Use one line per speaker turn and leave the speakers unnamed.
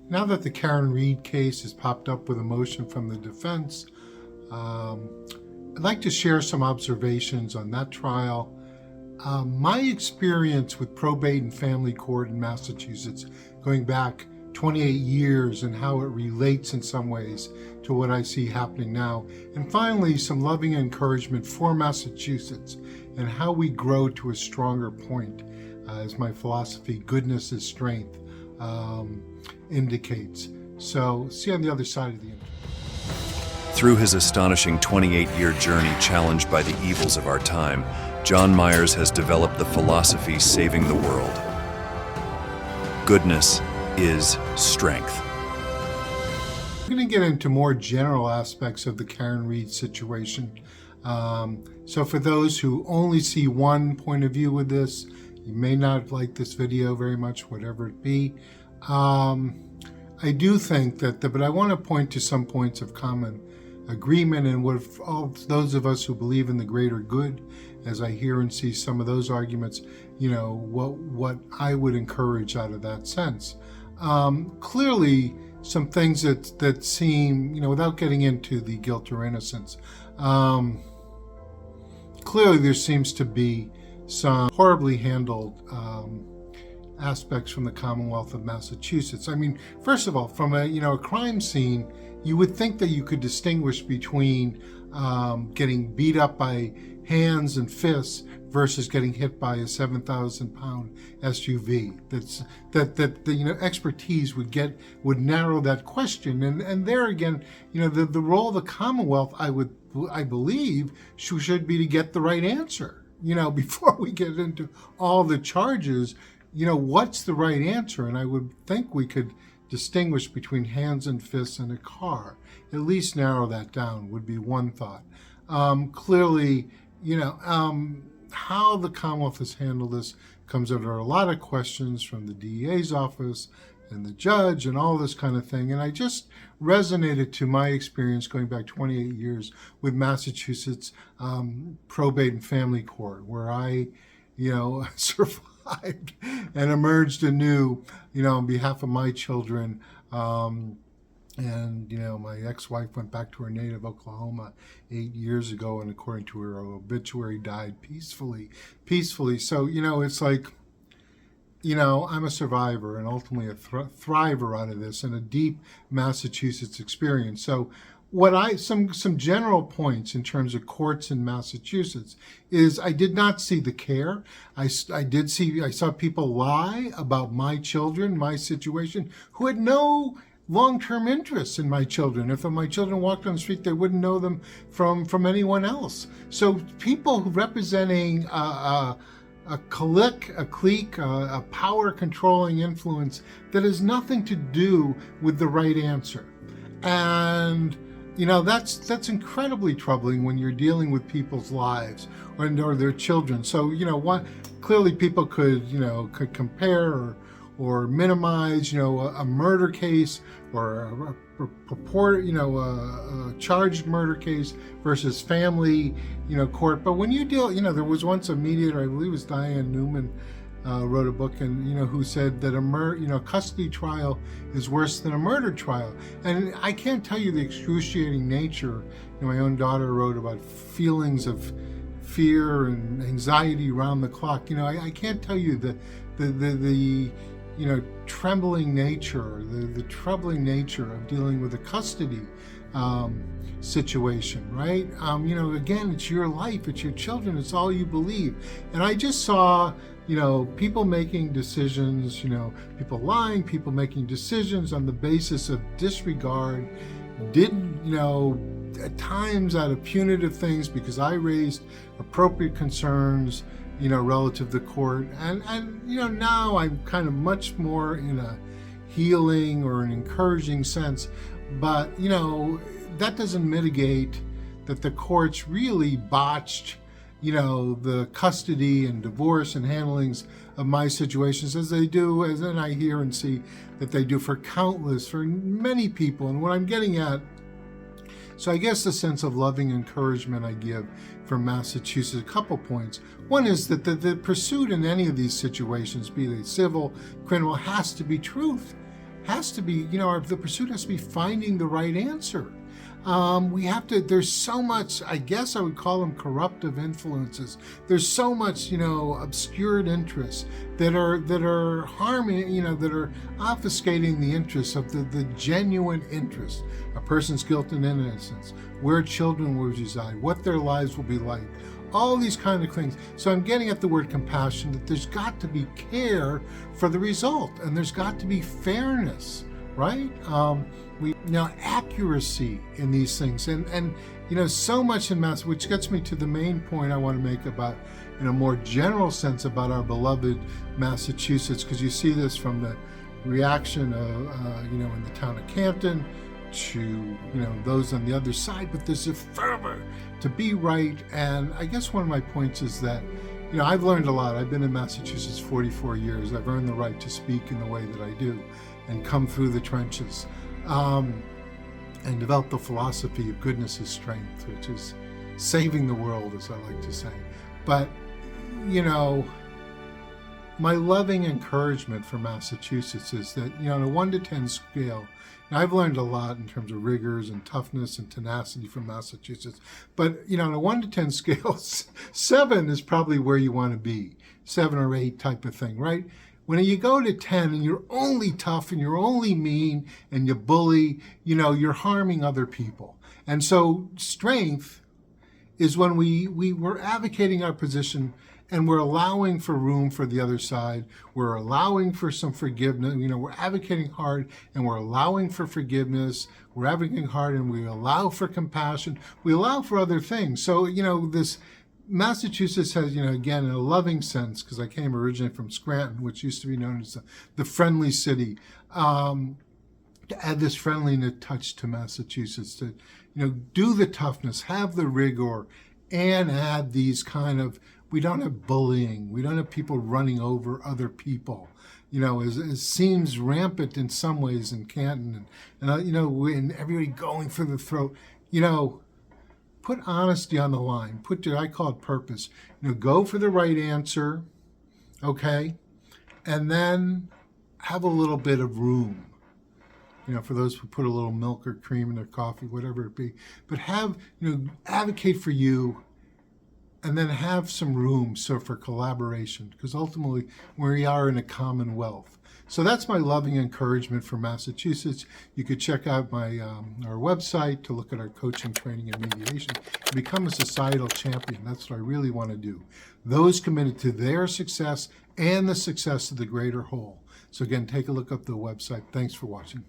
Now that the Karen Read case has popped up with a motion from the defense, I'd like to share some observations on that trial. My experience with probate and family court in Massachusetts, going back 28 years, and how it relates in some ways to what I see happening now. And finally, some loving encouragement for Massachusetts and how we grow to a stronger point, as my philosophy, goodness is strength, indicates. So see you on the other side of the internet.
Through his astonishing 28-year journey challenged by the evils of our time, John Myers has developed the philosophy saving the world. Goodness is strength.
I'm going to get into more general aspects of the Karen Read situation. So for those who only see one point of view with this, you may not like this video very much, whatever it be. I do think that, but I want to point to some points of common agreement, and what all those of us who believe in the greater good, as I hear and see some of those arguments, what I would encourage out of that sense. Clearly, some things that seem, without getting into the guilt or innocence, clearly there seems to be some horribly handled aspects from the Commonwealth of Massachusetts. I mean, first of all, from a crime scene, you would think that you could distinguish between getting beat up by hands and fists versus getting hit by a 7,000-pound SUV. That expertise would narrow that question. And there again, the role of the Commonwealth, I believe, should be to get the right answer. Before we get into all the charges, what's the right answer? And I would think we could distinguish between hands and fists in a car. At least narrow that down would be one thought. Clearly, how the Commonwealth has handled this comes under a lot of questions from the DEA's office and the judge and all this kind of thing. And I just resonated to my experience going back 28 years with Massachusetts probate and family court, where I, survived and emerged anew, on behalf of my children. And, my ex-wife went back to her native Oklahoma 8 years ago, and according to her obituary, died peacefully. So, it's like, I'm a survivor and ultimately a thriver out of this, and a deep Massachusetts experience. So some general points in terms of courts in Massachusetts is I did not see the care. I saw people lie about my children, my situation, who had no long-term interests in my children. If my children walked on the street, they wouldn't know them from anyone else. So people representing a clique, a power-controlling influence that has nothing to do with the right answer. And that's incredibly troubling when you're dealing with people's lives or their children. So clearly people could compare or minimize a murder case or a charged murder case versus family court. But when you deal, there was once a mediator, I believe it was Diane Newman, wrote a book, and who said that a custody trial is worse than a murder trial. And I can't tell you the excruciating nature. My own daughter wrote about feelings of fear and anxiety around the clock. I can't tell you the trembling nature, the troubling nature of dealing with a custody situation, right? Again, it's your life, it's your children, it's all you believe. And I just saw, people making decisions, people lying, people making decisions on the basis of disregard, at times out of punitive things because I raised appropriate concerns, relative to court. And now I'm kind of much more in a healing or an encouraging sense. But, that doesn't mitigate that the courts really botched, the custody and divorce and handlings of my situations as they do, as then I hear and see that they do for many people. And what I'm getting at, so I guess the sense of loving encouragement I give from Massachusetts, a couple points. One is that the pursuit in any of these situations, be they civil, criminal, has to be truth. has to be, the pursuit has to be finding the right answer. We have to, there's so much, I guess I would call them corruptive influences. There's so much, obscured interests that are harming, that are obfuscating the interests of the genuine interest, a person's guilt and innocence, where children will reside, what their lives will be like, all these kind of things. So I'm getting at the word compassion, that there's got to be care for the result, and there's got to be fairness, right? Accuracy in these things, and so much in mass, which gets me to the main point I want to make about, in a more general sense, about our beloved Massachusetts, because you see this from the reaction of, in the town of Canton to, those on the other side, but there's a fervor to be right. And I guess one of my points is that, I've learned a lot. I've been in Massachusetts 44 years. I've earned the right to speak in the way that I do and come through the trenches. And develop the philosophy of goodness is strength, which is saving the world, as I like to say. But, my loving encouragement for Massachusetts is that, on a 1 to 10 scale, I've learned a lot in terms of rigors and toughness and tenacity from Massachusetts. But, on a 1 to 10 scale, 7 is probably where you want to be, 7 or 8 type of thing, right? When you go to 10 and you're only tough and you're only mean and you bully, you're harming other people. And so strength is when we're advocating our position and we're allowing for room for the other side. We're allowing for some forgiveness. We're advocating hard and we're allowing for forgiveness. We're advocating hard and we allow for compassion. We allow for other things. So, this Massachusetts has, again, in a loving sense, because I came originally from Scranton, which used to be known as the friendly city, to add this friendliness touch to Massachusetts, to, do the toughness, have the rigor, and add these kind of, we don't have bullying, we don't have people running over other people. It seems rampant in some ways in Canton, and and everybody going for the throat, put honesty on the line. I call it purpose. Go for the right answer, okay? And then have a little bit of room. For those who put a little milk or cream in their coffee, whatever it be. But advocate for you, and then have some room for collaboration, because ultimately we are in a commonwealth. So that's my loving encouragement for Massachusetts. You could check out our website to look at our coaching, training, and mediation, and become a societal champion. That's what I really want to do. Those committed to their success and the success of the greater whole. So again, take a look up the website. Thanks for watching.